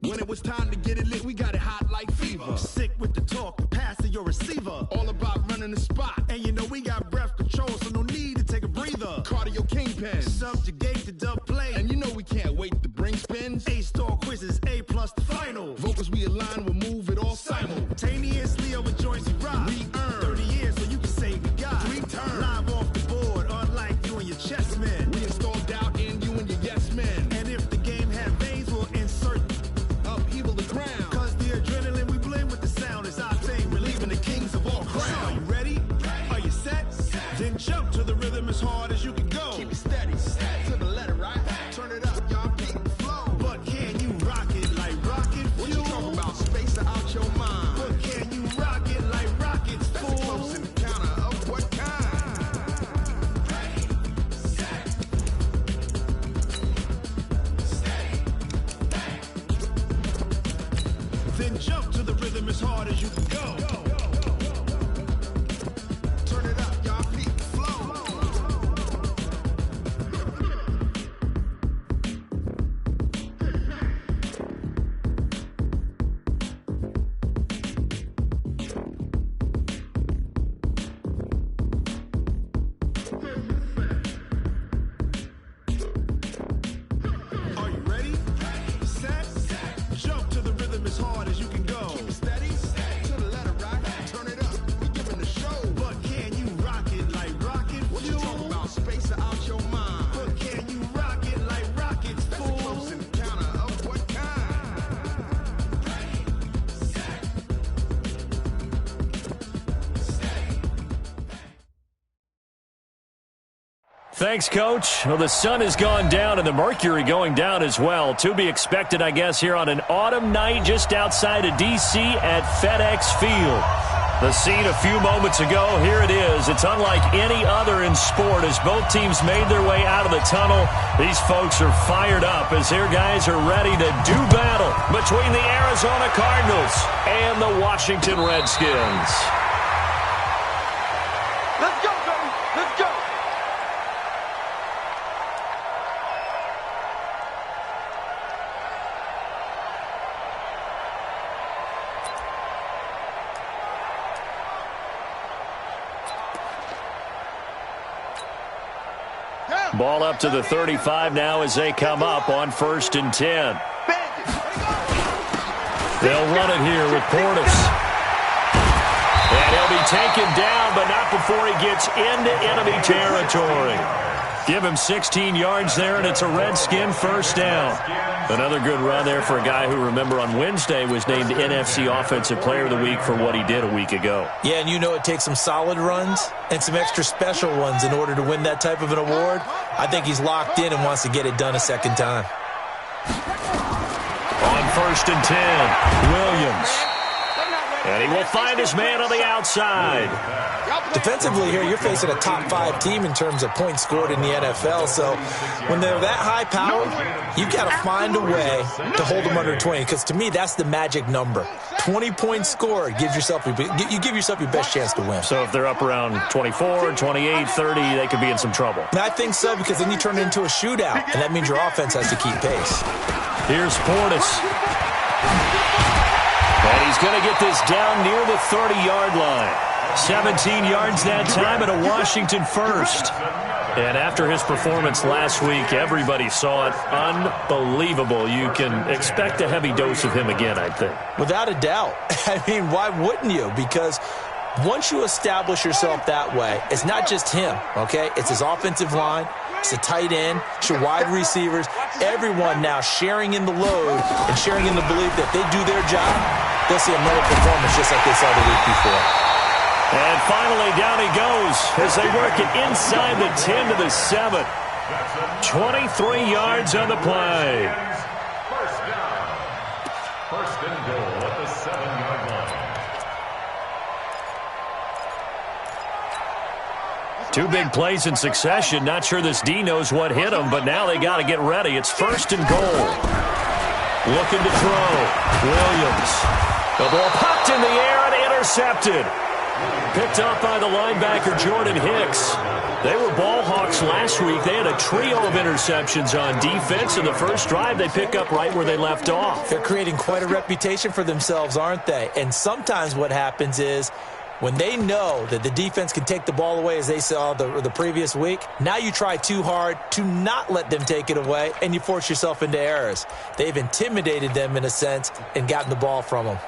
When it was time to get it lit, we got it hot like fever. Sick with the talk, pass to your receiver. All about running the spot. And you know we got breath control, so no need to take a breather. Cardio kingpin. Subjugate the dub play. And you know we can't wait to bring spins. A-star quizzes, A+ the final. Vocals we align, we'll move it all simultaneously over joints we rock. We earn 30 years so you can say we got 3 turns. Live off the board, unlike you and your chess men. We install doubt in you and your yes men. And if the game had veins, we'll insert upheaval the ground. Cause the adrenaline we blend with the sound is our thing. Relieving the kings of all crowns. Are you ready? Are you set? Then jump to the rhythm as hard as you can go. Keep it steady, to the letter, right? Turn it up, y'all, beat the flow. But can you rock it like rocket fuel? What you talking about? Space out your mind. But can you rock it like rockets, fool? That's a close encounter of what kind? Ready, set, steady, bang. Then jump to the rhythm as hard as you can go. Turn it up, y'all, beat the flow. Are you ready? Set, jump to the rhythm as hard as you can go. Keep it steady, to the letter, right? Turn it up, we giving the show. But can you rock it like rocket What you fuel? talking about? Space out your mind. But can you rock it like rockets, That's a fool? close encounter of what kind? Ready, set, steady. Thanks, Coach. Well, the sun has gone down and the mercury going down as well. To be expected, I guess, here on an autumn night just outside of D.C. at FedEx Field. The scene a few moments ago, here it is. It's unlike any other in sport as both teams made their way out of the tunnel. These folks are fired up as their guys are ready to do battle between the Arizona Cardinals and the Washington Redskins. Let's go, baby. Let's go. Ball up to the 35 now as they come up on 1st and 10. They'll run it here with Portis. And he'll be taken down, but not before he gets into enemy territory. Give him 16 yards there, and it's a Redskin first down. Another good run there for a guy who, remember, on Wednesday was named NFC Offensive Player of the Week for what he did a week ago. Yeah, and you know it takes some solid runs and some extra special ones in order to win that type of an award. I think he's locked in and wants to get it done a second time. On 1st and 10, Williams. And he will find his man on the outside. Defensively here, you're facing a top 5 team in terms of points scored in the NFL. So when they're that high powered, you've got to find a way to hold them under 20. Because to me, that's the magic number. 20 points scored gives yourself you give yourself your best chance to win. So if they're up around 24, 28, 30, they could be in some trouble. And I think so, because then you turn it into a shootout, and that means your offense has to keep pace. Here's Portis. And he's going to get this down near the 30-yard line. 17 yards that time, and a Washington first. And after his performance last week, everybody saw it. Unbelievable. You can expect a heavy dose of him again, I think. Without a doubt. I mean, why wouldn't you? Because once you establish yourself that way, it's not just him, okay? It's his offensive line. It's a tight end. It's your wide receivers. Everyone now sharing in the load and sharing in the belief that they do their job, they'll see another performance just like they saw the week before. And finally, down he goes as they work it inside the 10 to the 7. 23 yards on the play. First down. First and goal at the 7-yard line. 2 big plays in succession. Not sure this D knows what hit him, but now they got to get ready. It's 1st and goal. Looking to throw. Williams. The ball popped in the air and intercepted. Picked up by the linebacker, Jordan Hicks. They were ball hawks last week. They had a trio of interceptions on defense. In the first drive, they pick up right where they left off. They're creating quite a reputation for themselves, aren't they? And sometimes what happens is when they know that the defense can take the ball away, as they saw the previous week, now you try too hard to not let them take it away, and you force yourself into errors. They've intimidated them in a sense and gotten the ball from them.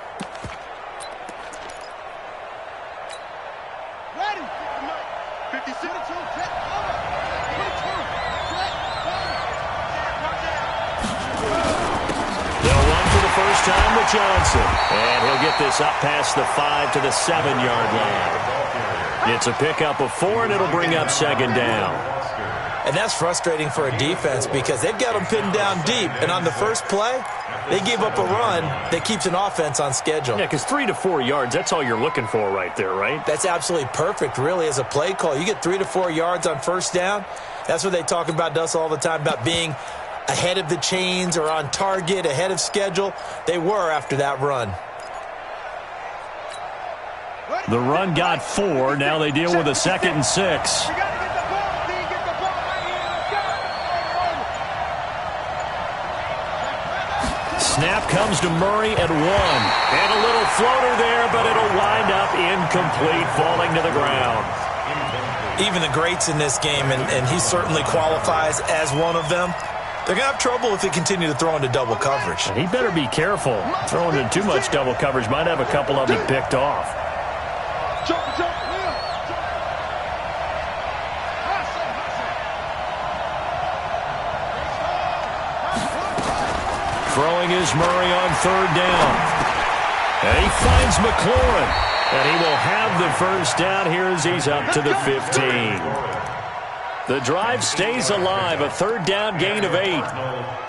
First time with Johnson. And he'll get this up past the 5 to the 7-yard line. It's a pickup of 4, and it'll bring up second down. And that's frustrating for a defense because they've got them pinned down deep. And on the first play, they gave up a run that keeps an offense on schedule. Yeah, because 3 to 4 yards, that's all you're looking for right there, right? That's absolutely perfect, really, as a play call. You get 3 to 4 yards on first down. That's what they talk about, Dust, all the time, about being ahead of the chains or on target, ahead of schedule. They were after that run. The run got 4. Now they deal with a 2nd and 6. Snap comes to Murray at 1. And a little floater there, but it'll wind up incomplete, falling to the ground. Even the greats in this game, and he certainly qualifies as one of them, they're going to have trouble if they continue to throw into double coverage. And he better be careful. Throwing in too much double coverage might have a couple of them picked off. Throwing is Murray on 3rd down. And he finds McLaurin. And he will have the first down here as he's up to the 15. The drive stays alive, a 3rd down gain of 8.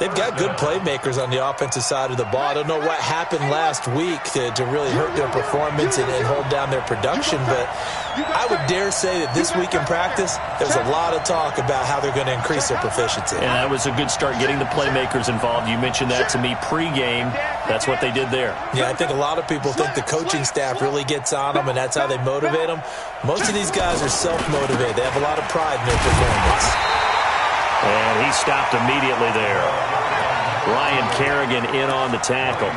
They've got good playmakers on the offensive side of the ball. I don't know what happened last week to really hurt their performance and hold down their production, but I would dare say that this week in practice, there's a lot of talk about how they're going to increase their proficiency. And that was a good start, getting the playmakers involved. You mentioned that to me pregame. That's what they did there. Yeah, I think a lot of people think the coaching staff really gets on them, and that's how they motivate them. Most of these guys are self-motivated. They have a lot of pride in their performance. And he stopped immediately there. Ryan Kerrigan in on the tackle.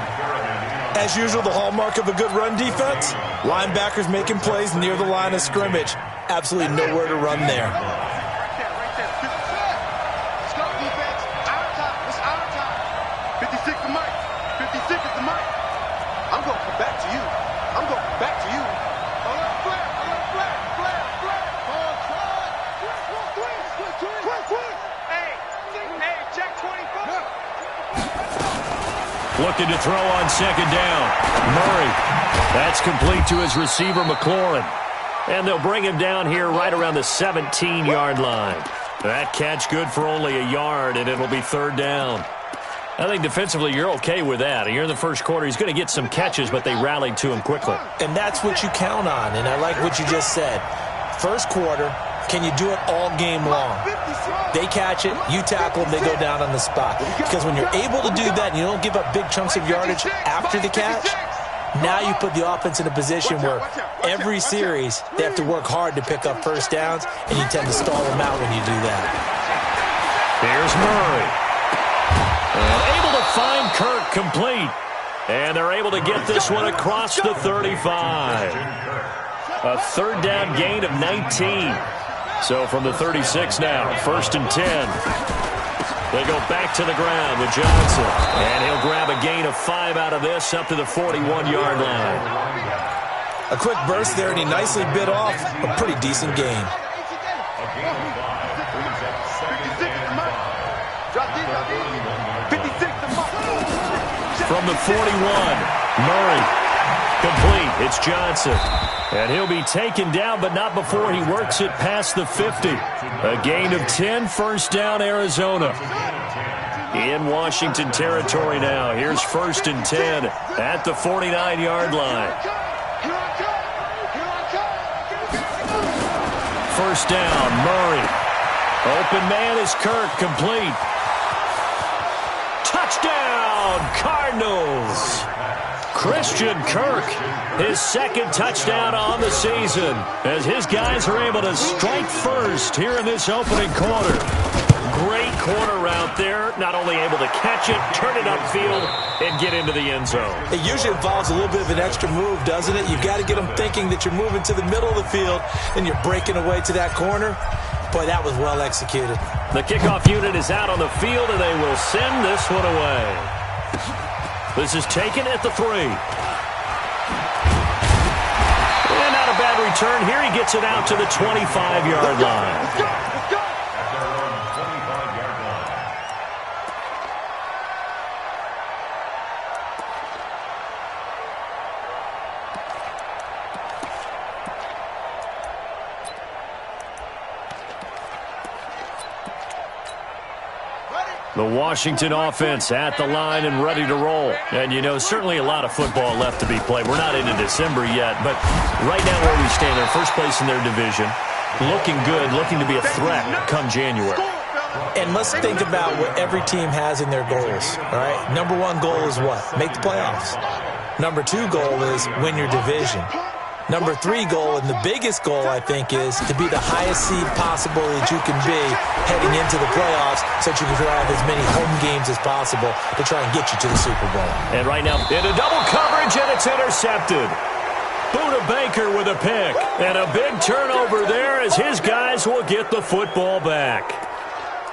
As usual, the hallmark of a good run defense, linebackers making plays near the line of scrimmage. Absolutely nowhere to run there. Looking to throw on 2nd down. Murray. That's complete to his receiver, McLaurin. And they'll bring him down here right around the 17-yard line. That catch good for only a yard, and it'll be 3rd down. I think defensively you're okay with that. Here in the first quarter, he's going to get some catches, but they rallied to him quickly. And that's what you count on, and I like what you just said. First quarter, can you do it all game long? They catch it, you tackle them, they go down on the spot. Because when you're able to do that and you don't give up big chunks of yardage after the catch, now you put the offense in a position where every series they have to work hard to pick up first downs, and you tend to stall them out when you do that. Here's Murray. And able to find Kirk complete. And they're able to get this one across the 35. A 3rd down gain of 19. So from the 36 now, 1st and 10. They go back to the ground with Johnson. And he'll grab a gain of 5 out of this up to the 41-yard line. A quick burst there, and he nicely bit off a pretty decent gain. From the 41, Murray. Complete. It's Johnson. And he'll be taken down, but not before he works it past the 50. A gain of 10, 1st down, Arizona. In Washington territory now. Here's 1st and 10 at the 49-yard line. 1st down, Murray. Open man is Kirk, complete. Touchdown, Cardinals. Christian Kirk, his second touchdown on the season, as his guys are able to strike first here in this opening quarter. Great corner route there, not only able to catch it, turn it upfield, and get into the end zone. It usually involves a little bit of an extra move, doesn't it? You've got to get them thinking that you're moving to the middle of the field and you're breaking away to that corner. Boy, that was well executed. The kickoff unit is out on the field, and they will send this one away. This is taken at the 3. And not a bad return here. He gets it out to the 25-yard line. Let's go. Let's go. The Washington offense at the line and ready to roll. And, you know, certainly a lot of football left to be played. We're not into December yet, but right now where we stand, they're first place in their division, looking good, looking to be a threat come January. And let's think about what every team has in their goals, all right? Number 1 goal is what? Make the playoffs. Number 2 goal is win your division. Number 3 goal, and the biggest goal, I think, is to be the highest seed possible that you can be heading into the playoffs so that you can have as many home games as possible to try and get you to the Super Bowl. And right now, into double coverage, and it's intercepted. Buda Baker with a pick. And a big turnover there as his guys will get the football back.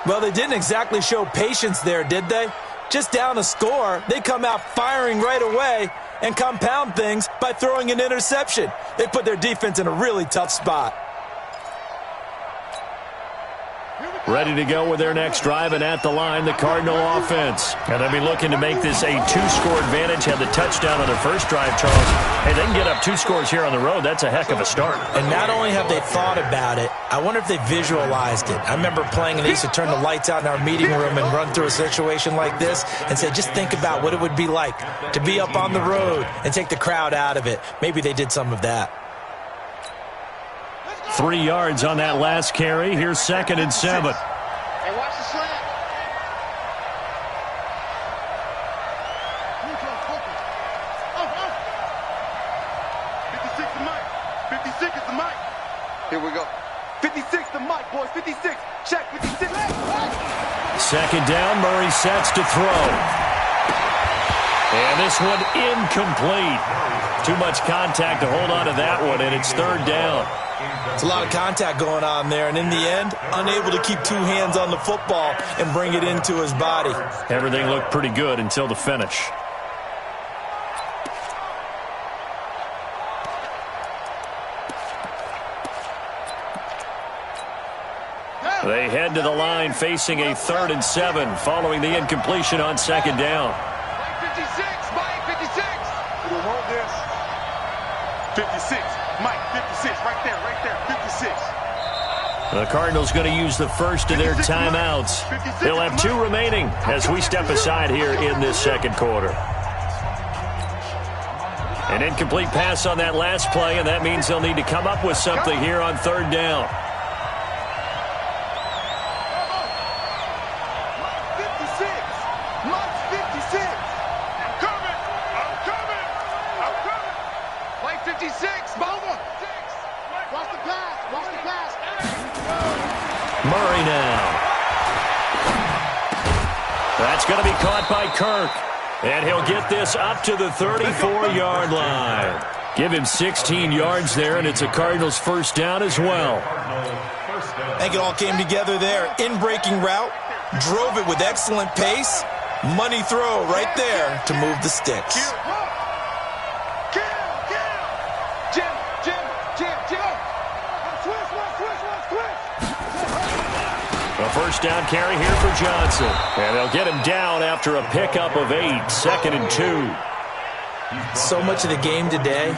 Well, they didn't exactly show patience there, did they? Just down a score, they come out firing right away and compound things by throwing an interception. They put their defense in a really tough spot. Ready to go with their next drive, and at the line, the Cardinal offense. And they'll be looking to make this a 2-score advantage. Had the touchdown on their first drive, Charles. Hey, they can get up 2 scores here on the road. That's a heck of a start. And not only have they thought about it, I wonder if they visualized it. I remember playing and they used to turn the lights out in our meeting room and run through a situation like this and say, just think about what it would be like to be up on the road and take the crowd out of it. Maybe they did some of that. 3 yards on that last carry. Here's 2nd and 7. Hey, watch the slant. Focus. 56 the mic. 56 is the mic. Here we go. 56 the mic, boys. 56. Check. 56. 2nd down. Murray sets to throw. And this one incomplete. Too much contact to hold on to that one, and it's 3rd down. It's a lot of contact going on there, and in the end, unable to keep 2 hands on the football and bring it into his body. Everything looked pretty good until the finish. They head to the line facing a 3rd and 7 following the incompletion on 2nd down. Mike 56. Mike 56. We'll hold this. 56. Mike 56. Right there. 56. The Cardinals going to use the first of their timeouts. They'll have 2 remaining as we step aside here in this 2nd quarter. An incomplete pass on that last play, and that means they'll need to come up with something here on 3rd down. Murray now. That's going to be caught by Kirk. And he'll get this up to the 34-yard line. Give him 16 yards there, and it's a Cardinals 1st down as well. I think it all came together there. In-breaking route, drove it with excellent pace. Money throw right there to move the sticks. A 1st down carry here for Johnson. And they'll get him down after a pickup of 8. 2nd and 2. So much of the game today,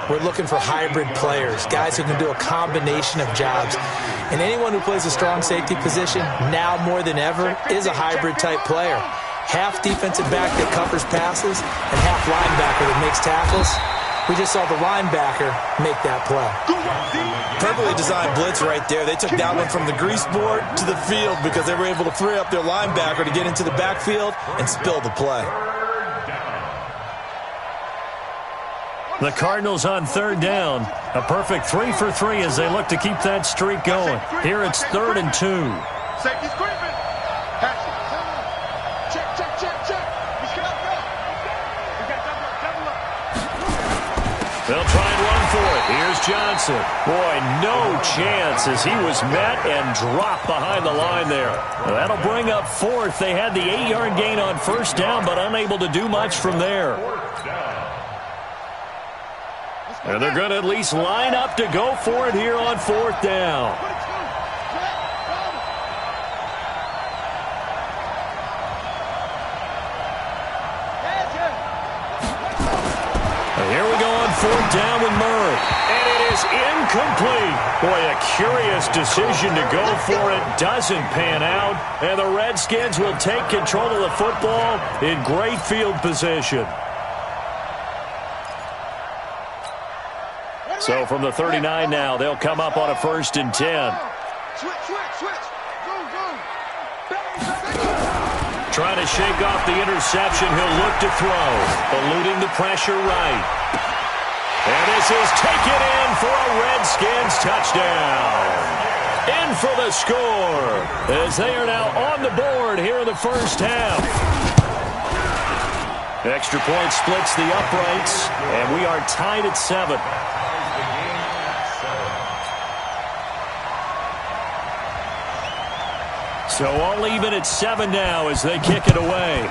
we're looking for hybrid players, guys who can do a combination of jobs. And anyone who plays a strong safety position, now more than ever, is a hybrid type player. Half defensive back that covers passes and half linebacker that makes tackles. We just saw the linebacker make that play. Perfectly designed blitz right there. They took that one from the grease board to the field because they were able to free up their linebacker. linebacker to get into the backfield and spill the play. The Cardinals on third down. A perfect 3 for 3 as they look to keep that streak going. Here it's 3rd and 2. Safety's creeping. Pass it. Check. He's got to go. We got double up. They'll try and run for it. Here's Johnson. Boy, no chance as he was met and dropped behind the line there. That'll bring up 4th. They had the 8-yard gain on first down, but unable to do much from there. And they're going to at least line up to go for it here on 4th down. And here we go on 4th down with Murray. And it is incomplete. Boy, a curious decision to go for it. Doesn't pan out. And the Redskins will take control of the football in great field position. So from the 39 now, they'll come up on a 1st and 10. Switch. Go. Trying to shake off the interception. He'll look to throw. Eluding the pressure right. And this is taken in for a Redskins touchdown. In for the score as they are now on the board here in the first half. Extra point splits the uprights, and we are tied at 7. So all even at 7 now as they kick it away.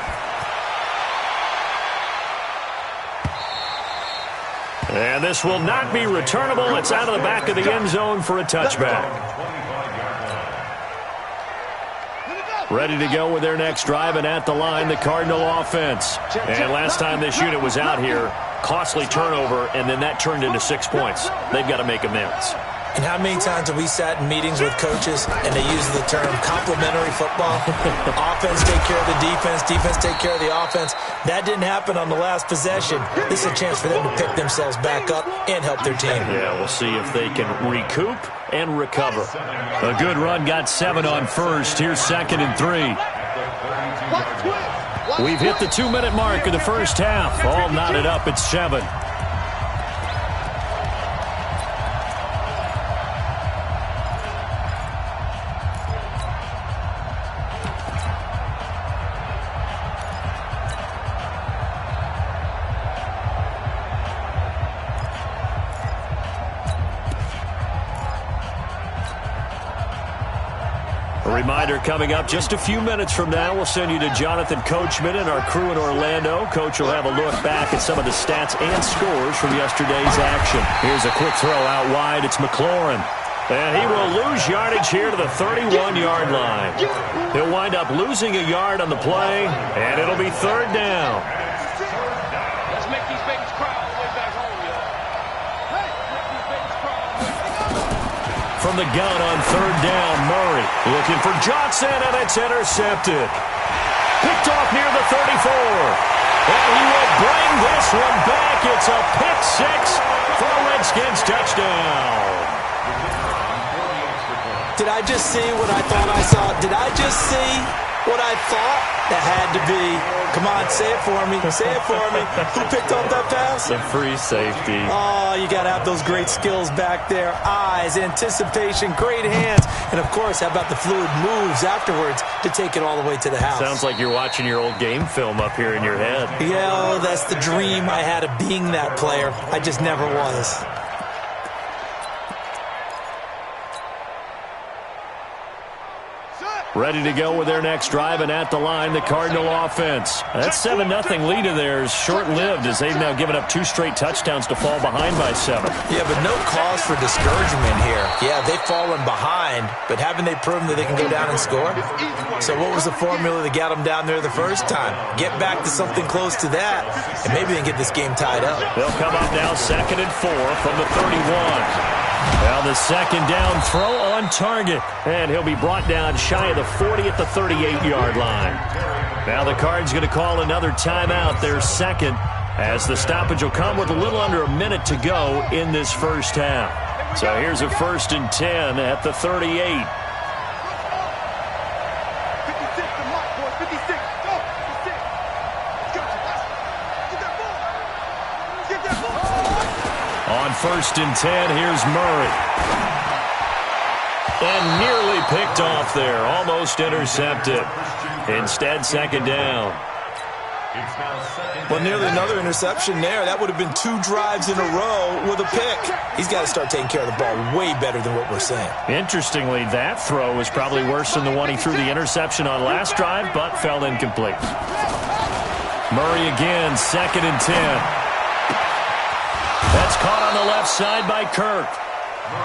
And this will not be returnable. It's out of the back of the end zone for a touchback. Ready to go with their next drive, and at the line, the Cardinal offense. And last time this unit was out here, costly turnover, and then that turned into 6 points. They've got to make amends. And how many times have we sat in meetings with coaches and they use the term complementary football? Offense take care of the defense, defense take care of the offense. That didn't happen on the last possession. This is a chance for them to pick themselves back up and help their team. Yeah, we'll see if they can recoup and recover. A good run got 7 on first. Here's 2nd and 3. We've hit the 2-minute mark of the first half. All knotted up at 7. Reminder coming up just a few minutes from now. We'll send you to Jonathan Coachman and our crew in Orlando. Coach will have a look back at some of the stats and scores from yesterday's action. Here's a quick throw out wide. It's McLaurin. And he will lose yardage here to the 31-yard line. He'll wind up losing a yard on the play, and it'll be 3rd down. Let's make these babies cry all the way back home, yo. Hey, make these babies cry all the way back home. From the gun on 3rd down, Murray looking for Johnson, and it's intercepted. Picked off near the 34. And he will bring this one back. It's a pick 6 for a Redskins touchdown. Did I just see what I thought I saw? Did I just see what I thought? That had to be. Come on, say it for me. Say it for me. Who picked up that pass? The free safety. Oh, you got to have those great skills back there. Eyes, anticipation, great hands. And, of course, how about the fluid moves afterwards to take it all the way to the house? Sounds like you're watching your old game film up here in your head. Yeah, oh, that's the dream I had of being that player. I just never was. Ready to go with their next drive, and at the line, the Cardinal offense. That 7-0 lead of theirs short-lived as they've now given up 2 straight touchdowns to fall behind by 7. Yeah, but no cause for discouragement here. Yeah, they've fallen behind, but haven't they proven that they can go down and score? So what was the formula that got them down there the first time? Get back to something close to that, and maybe they can get this game tied up. They'll come up now 2nd and 4 from the 31. Now the 2nd down throw on target. And he'll be brought down shy of the 40 at the 38-yard line. Now the Cards going to call another timeout, their 2nd, as the stoppage will come with a little under a minute to go in this first half. So here's a 1st and 10 at the 38. 56, the mark, boys. 56. Go. 56. Get that ball. Get that ball. 1st and 10. Here's Murray. And nearly picked off there. Almost intercepted. Instead, 2nd down. Well, nearly another interception there. That would have been 2 drives in a row with a pick. He's got to start taking care of the ball way better than what we're saying. Interestingly, that throw was probably worse than the one he threw the interception on last drive, but fell incomplete. Murray again, 2nd and 10. That's caught on the left side by Kirk.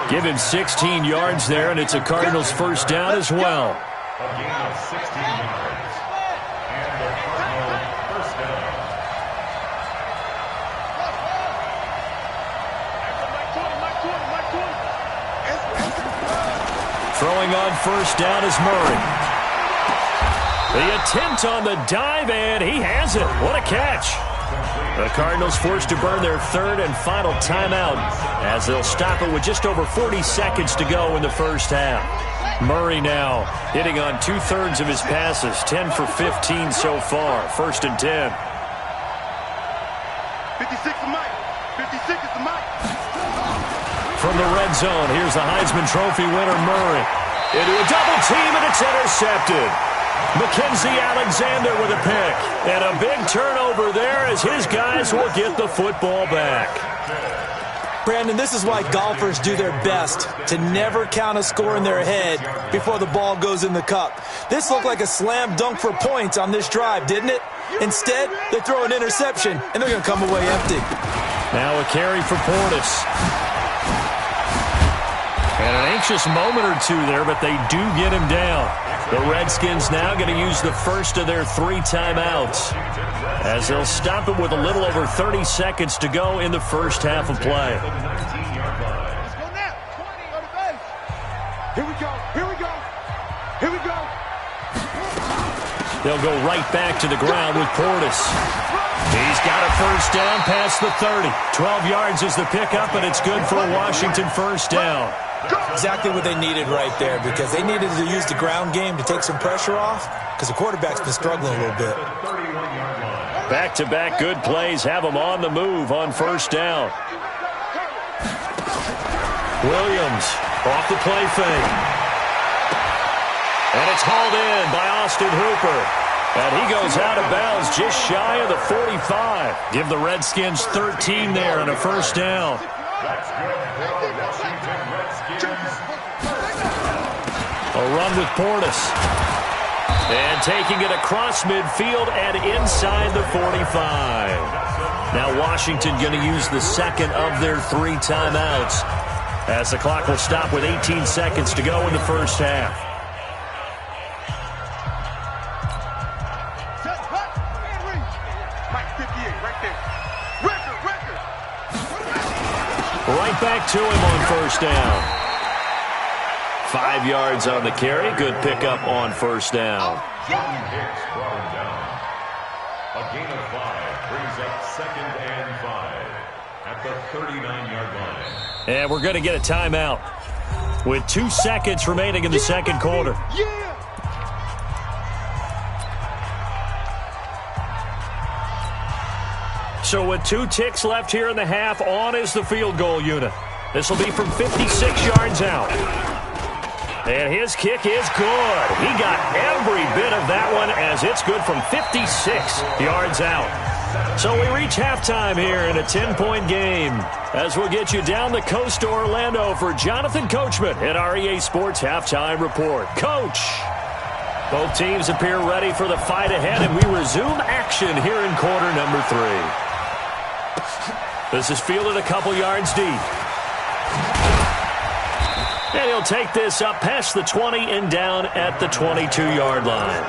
Give him 16 yards there, and it's a Cardinals 1st down as well. A gain of 16 yards. And the Cardinals 1st down. Throwing on 1st down is Murray. The attempt on the dive, and he has it. What a catch. The Cardinals forced to burn their 3rd and final timeout as they'll stop it with just over 40 seconds to go in the 1st half. Murray now hitting on 2/3 of his passes, 10 for 15 so far. 1st and 10. 56 is Mike. 56 is the Mike. From the red zone, here's the Heisman Trophy winner Murray. Into a double team, and it's intercepted. Mackenzie Alexander with a pick. And a big turnover there as his guys will get the football back. Brandon, this is why golfers do their best to never count a score in their head before the ball goes in the cup. This looked like a slam dunk for points on this drive, didn't it? Instead, they throw an interception, and they're going to come away empty. Now a carry for Portis. And an anxious moment or two there, but they do get him down. The Redskins now going to use the first of their 3 timeouts as they'll stop it with a little over 30 seconds to go in the 1st half of play. Let's go now. 20 on the base. Here we go. Here we go. Here we go. They'll go right back to the ground with Portis. He's got a 1st down past the 30. 12 yards is the pickup, and it's good for a Washington 1st down. Exactly what they needed right there, because they needed to use the ground game to take some pressure off, because the quarterback's been struggling a little bit. Back-to-back good plays have them on the move on 1st down. Williams off the play fake. And it's hauled in by Austin Hooper. And he goes out of bounds just shy of the 45. Give the Redskins 13 there and a 1st down. That's good for the Washington Redskins. A run with Portis. And taking it across midfield and inside the 45. Now Washington going to use the 2nd of their 3 timeouts as the clock will stop with 18 seconds to go in the 1st half. Mike 58 right there. Record. Right back to him on 1st down. 5 yards on the carry. Good pickup on 1st down. Jordan Hicks brought him down. A gain of 5 brings up 2nd and 5 at the 39-yard line. And we're going to get a timeout with 2 seconds remaining in the 2nd quarter. Yeah. So with 2 ticks left here in the half, on is the field goal unit. This will be from 56 yards out. And his kick is good. He got every bit of that one as it's good from 56 yards out. So we reach halftime here in a 10-point game as we'll get you down the coast to Orlando for Jonathan Coachman at our EA Sports Halftime Report. Coach, both teams appear ready for the fight ahead, and we resume action here in quarter number 3. This is fielded a couple yards deep. And he'll take this up past the 20 and down at the 22-yard line.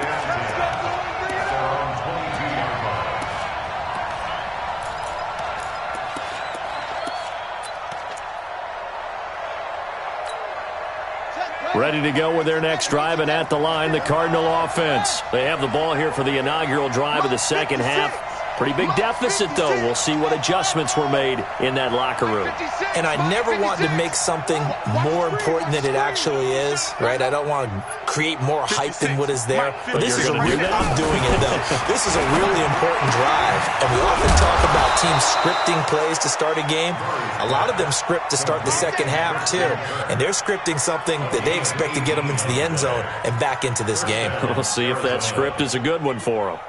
Ready to go with their next drive, and at the line, the Cardinal offense. They have the ball here for the inaugural drive of the 2nd half. Pretty big deficit, though. We'll see what adjustments were made in that locker room. And I never want to make something more important than it actually is, right? I don't want to create more hype than what is there. But this is I'm doing it, though. This is a really important drive. And we often talk about teams scripting plays to start a game. A lot of them script to start the second half, too. And they're scripting something that they expect to get them into the end zone and back into this game. We'll see if that script is a good one for them.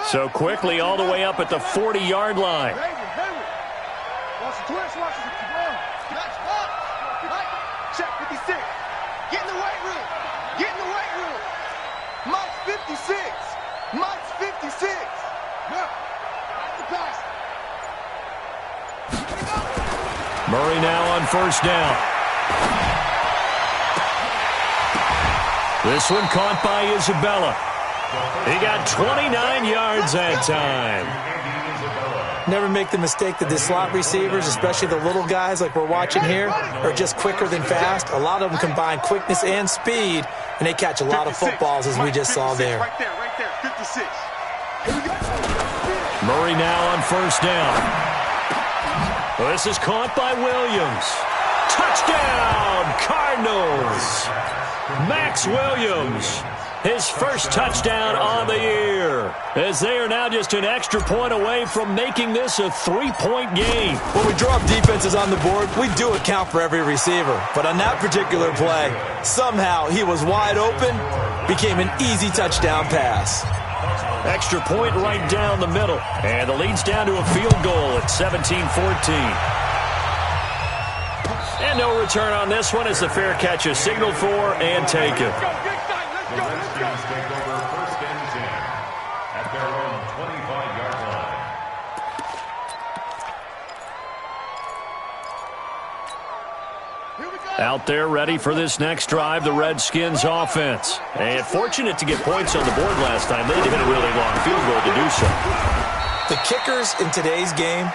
So quickly all the way up at the 40-yard line. Check 56. Get in the weight room. Get in the weight room. Mike's 56. Mike's 56. Murray now on first down. This one caught by Isabella. He got 29 yards that time. Never make the mistake that the slot receivers, especially the little guys like we're watching here, are just quicker than fast. A lot of them combine quickness and speed, and they catch a lot of footballs, as we just saw there. Right there, 56. Murray now on first down. This is caught by Williams. Touchdown, Cardinals. Max Williams. His first touchdown on the year, as they are now just an extra point away from making this a 3-point game. When we drop defenses on the board, we do account for every receiver. But on that particular play, somehow he was wide open, became an easy touchdown pass. Extra point right down the middle, and the lead's down to a field goal at 17-14. And no return on this one as the fair catch is signaled for and taken. The Redskins take over first and 10 at their own 25-yard line. Out there ready for this next drive, the Redskins offense. And fortunate to get points on the board last time. They did a really long field goal to do so. The kickers in today's game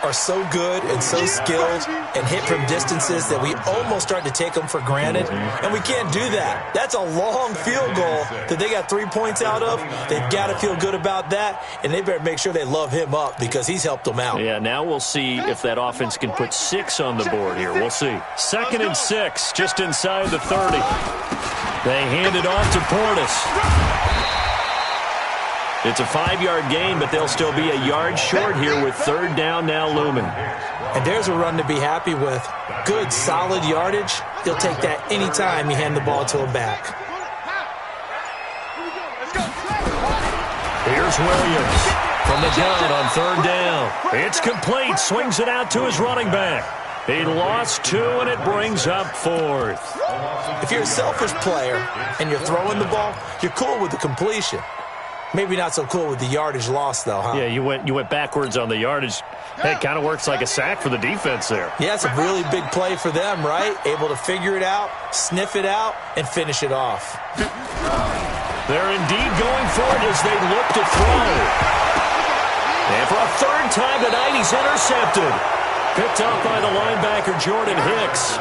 are so good and so skilled and hit from distances that we almost start to take them for granted, and we can't do that. That's a long field goal that they got 3 points out of. They've got to feel good about that, and they better make sure they love him up because he's helped them out. Yeah, now we'll see if that offense can put 6 on the board here. We'll see. 2nd and 6, just inside the 30. They hand it off to Portis. It's a 5-yard gain, but they'll still be a yard short here with 3rd down now looming. And there's a run to be happy with. Good, solid yardage. He'll take that anytime you hand the ball to him back. Here's Williams from the gun on 3rd down. It's complete. Swings it out to his running back. He lost 2, and it brings up 4th. If you're a selfish player and you're throwing the ball, you're cool with the completion. Maybe not so cool with the yardage loss, though, huh? Yeah, you went backwards on the yardage. Hey, it kind of works like a sack for the defense there. Yeah, it's a really big play for them, right? Able to figure it out, sniff it out, and finish it off. They're indeed going for it as they look to throw. And for a 3rd time tonight, he's intercepted. Picked up by the linebacker, Jordan Hicks.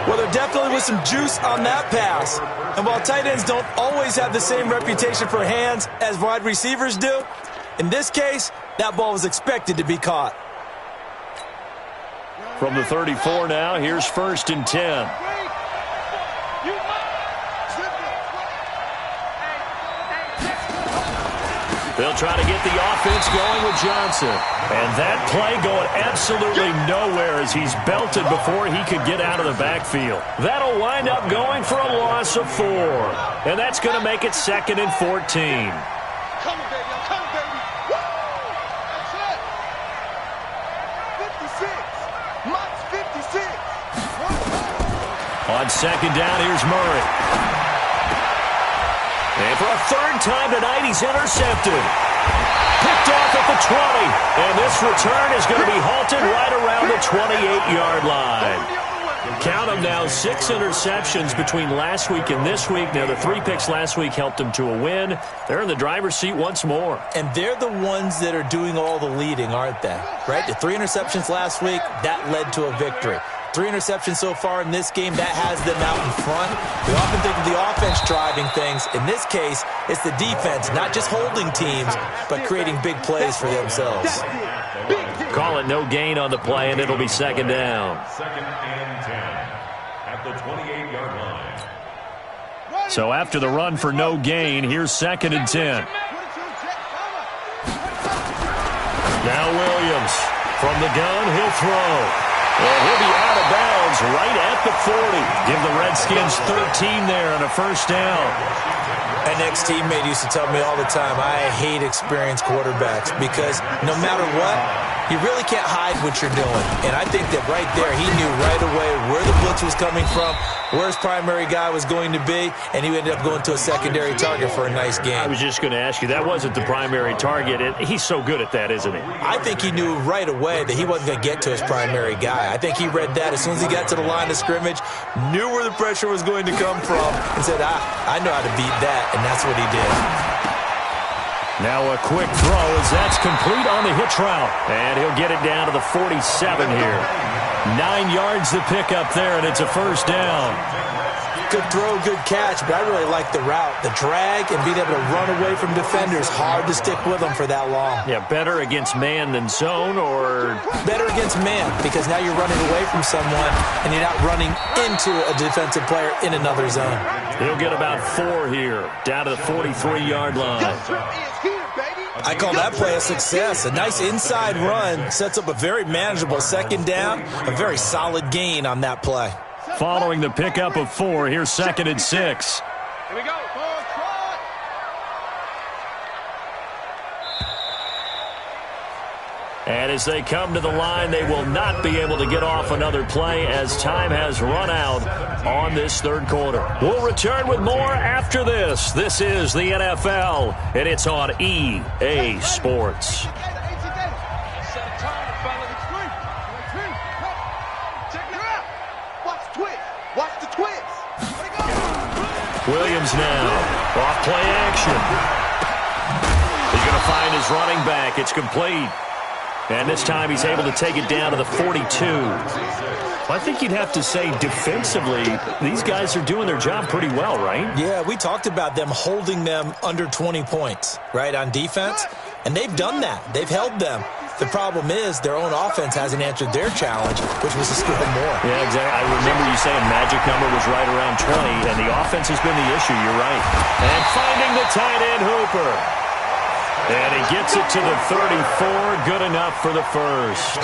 Well, there definitely was some juice on that pass. And while tight ends don't always have the same reputation for hands as wide receivers do, in this case, that ball was expected to be caught. From the 34 now, here's 1st and 10. They'll try to get the offense going with Johnson. And that play going absolutely nowhere as he's belted before he could get out of the backfield. That'll wind up going for a loss of 4. And that's going to make it 2nd and 14. Come on, baby. I'm coming, baby. Woo! That's it. 56. Mike's 56. On 2nd down, here's Murray. And for a 3rd time tonight, he's intercepted. Picked off at the 20. And this return is going to be halted right around the 28-yard line. Count them now, 6 interceptions between last week and this week. Now, the 3 picks last week helped them to a win. They're in the driver's seat once more. And they're the ones that are doing all the leading, aren't they? Right? The 3 interceptions last week, that led to a victory. 3 interceptions so far in this game. That has them out in front. We often think of the offense driving things. In this case, it's the defense, not just holding teams, but creating big plays for themselves. Call it no gain on the play, and it'll be second down. Second and 10 at the 28-yard line. So after the run for no gain, here's second and 10. Now Williams from the gun, he'll throw. And he'll be out of bounds right at the 40. Give the Redskins 13 there and a first down. An ex-teammate used to tell me all the time, I hate experienced quarterbacks because no matter what, you really can't hide what you're doing. And I think that right there, he knew right away where the blitz was coming from, where his primary guy was going to be, and he ended up going to a secondary target for a nice game. I was just going to ask you, that wasn't the primary target. He's so good at that, isn't he? I think he knew right away that he wasn't going to get to his primary guy. I think he read that as soon as he got to the line of scrimmage, knew where the pressure was going to come from, and said, I know how to beat that, and that's what he did. Now a quick throw as that's complete on the hitch route. And he'll get it down to the 47 here. 9 yards to pick up there, and it's a first down. Good throw, good catch, but I really like the route. The drag and being able to run away from defenders, hard to stick with them for that long. Yeah, better against man than zone, or? Better against man, because now you're running away from someone and you're not running into a defensive player in another zone. He'll get about 4 here, down to the 43-yard line. I call that play a success. A nice inside run sets up a very manageable second down, a very solid gain on that play. Following the pickup of 4, here's second and 6. Here we go. And as they come to the line, they will not be able to get off another play as time has run out on this third quarter. We'll return with more after this. This is the NFL, and it's on EA Sports. Williams now, off play action. He's going to find his running back. It's complete. And this time he's able to take it down to the 42. Well, I think you'd have to say defensively, these guys are doing their job pretty well, right? Yeah, we talked about them holding them under 20 points, right, on defense. And they've done that. They've held them. The problem is their own offense hasn't answered their challenge, which was to score more. Yeah, exactly. I remember you saying magic number was right around 20, and the offense has been the issue. You're right. And finding the tight end Hooper. And he gets it to the 34. Good enough for the first.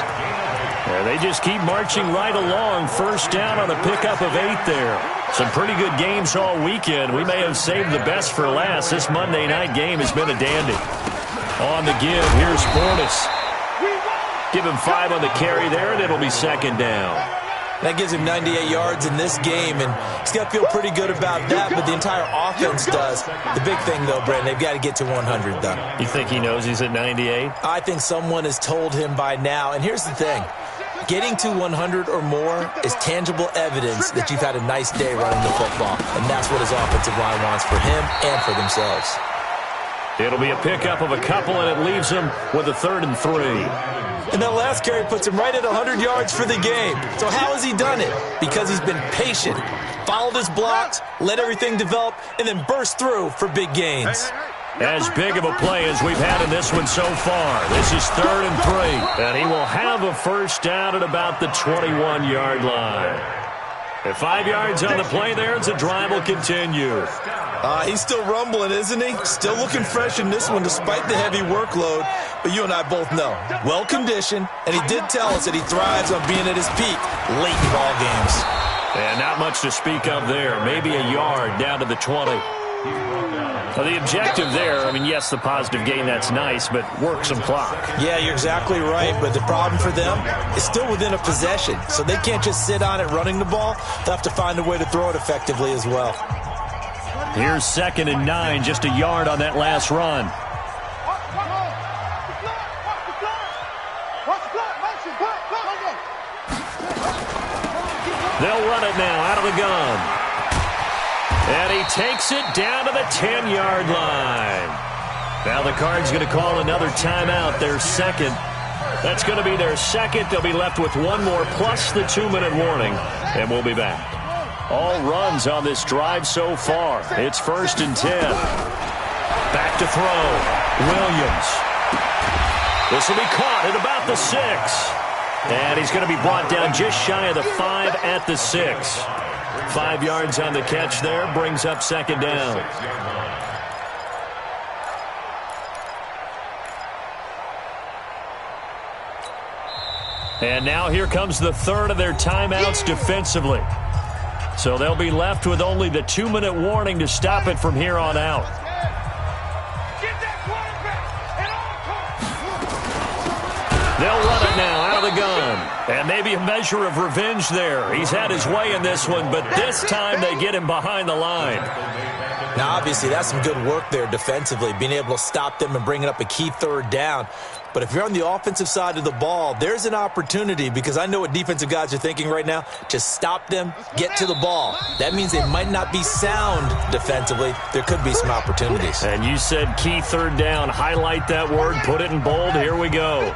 Yeah, they just keep marching right along. First down on a pickup of 8 there. Some pretty good games all weekend. We may have saved the best for last. This Monday night game has been a dandy. On the give, here's Bortis. Give him 5 on the carry there, and it'll be second down. That gives him 98 yards in this game, and he's got to feel pretty good about that, but the entire offense does. The big thing, though, Brent, they've got to get to 100, though. You think he knows he's at 98? I think someone has told him by now, and here's the thing. Getting to 100 or more is tangible evidence that you've had a nice day running the football, and that's what his offensive line wants for him and for themselves. It'll be a pickup of a couple, and it leaves him with a 3rd and 3. And that last carry puts him right at 100 yards for the game. So how has he done it? Because he's been patient, followed his blocks, let everything develop, and then burst through for big gains. As big of a play as we've had in this one so far. This is 3rd and 3. And he will have a first down at about the 21-yard line. At 5 yards on the play there, the drive will continue. He's still rumbling, isn't he? Still looking fresh in this one despite the heavy workload. But you and I both know, well-conditioned, and he did tell us that he thrives on being at his peak late in ball games. And not much to speak of there. Maybe a yard down to the 20. Well, the objective there, I mean, yes, the positive gain, that's nice, but work some clock. Yeah, you're exactly right, but the problem for them is still within a possession, so they can't just sit on it running the ball. They'll have to find a way to throw it effectively as well. Here's 2nd and 9, just a yard on that last run. They'll run it now out of the gun. And he takes it down to the 10-yard line. Now the Cards going to call another timeout, their second. That's going to be their second. They'll be left with one more plus the 2-minute warning, and we'll be back. All runs on this drive so far. It's 1st and 10. Back to throw. Williams. This will be caught at about the 6. And he's going to be brought down just shy of the 5 at the 6. 5 yards on the catch there. Brings up 2nd down. And now here comes the 3rd of their timeouts defensively. So they'll be left with only the 2-minute warning to stop it from here on out. They'll run it now out of the gun. And maybe a measure of revenge there. He's had his way in this one, but this time they get him behind the line. Now, obviously, that's some good work there defensively, being able to stop them and bringing up a key 3rd down. But if you're on the offensive side of the ball, there's an opportunity, because I know what defensive guys are thinking right now. Just stop them, get to the ball. That means they might not be sound defensively. There could be some opportunities. And you said key 3rd down. Highlight that word, put it in bold. Here we go.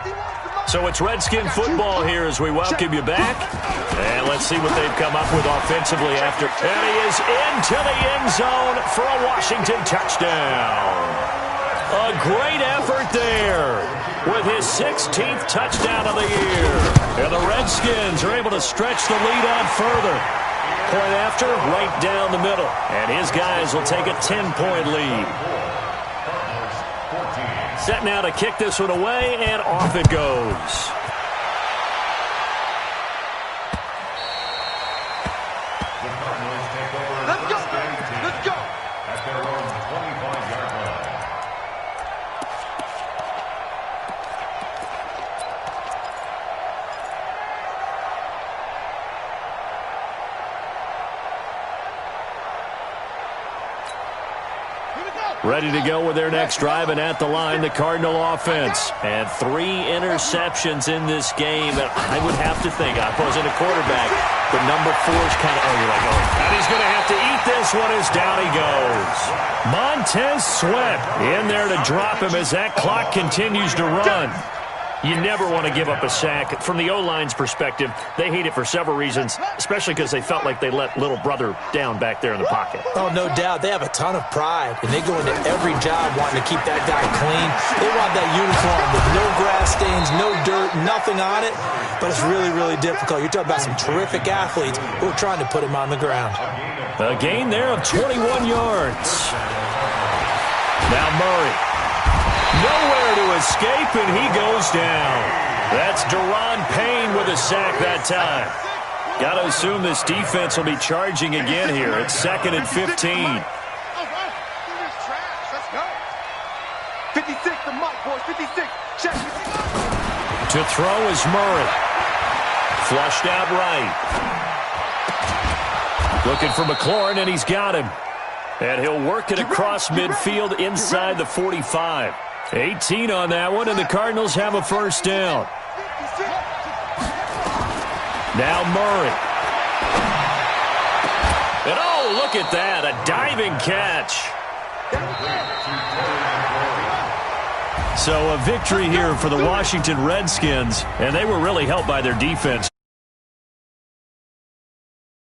So it's Redskin football here as we welcome you back. And let's see what they've come up with offensively after. And he is into the end zone for a Washington touchdown. A great effort there with his 16th touchdown of the year. And the Redskins are able to stretch the lead out further. Point after, right down the middle. And his guys will take a 10-point lead. Set now to kick this one away, and off it goes. Let's go, let's go. At their own 25-yard line. Ready to go with their next drive, and at the line, the Cardinal offense. And 3 interceptions in this game. And I would have to think, I wasn't a quarterback, but number 4 is kind of, you're like, oh. And he's going to have to eat this one as down he goes. Montez Sweat in there to drop him as that clock continues to run. You never want to give up a sack. From the O-line's perspective, they hate it for several reasons, especially because they felt like they let little brother down back there in the pocket. Oh, no doubt. They have a ton of pride, and they go into every job wanting to keep that guy clean. They want that uniform with no grass stains, no dirt, nothing on it, but it's really, really difficult. You're talking about some terrific athletes who are trying to put him on the ground. A gain there of 21 yards. Now Murray. Nowhere to escape, and he goes down. That's Deron Payne with a sack that time. Got to assume this defense will be charging again here. It's 2nd and 15. Let's go. 56, the mic, boys. 56. Check. To throw is Murray. Flushed out right. Looking for McLaurin, and he's got him. And he'll work it across midfield inside the 45. 18 on that one, and the Cardinals have a 1st down. Now Murray. And oh, look at that, a diving catch. So a victory here for the Washington Redskins, and they were really helped by their defense.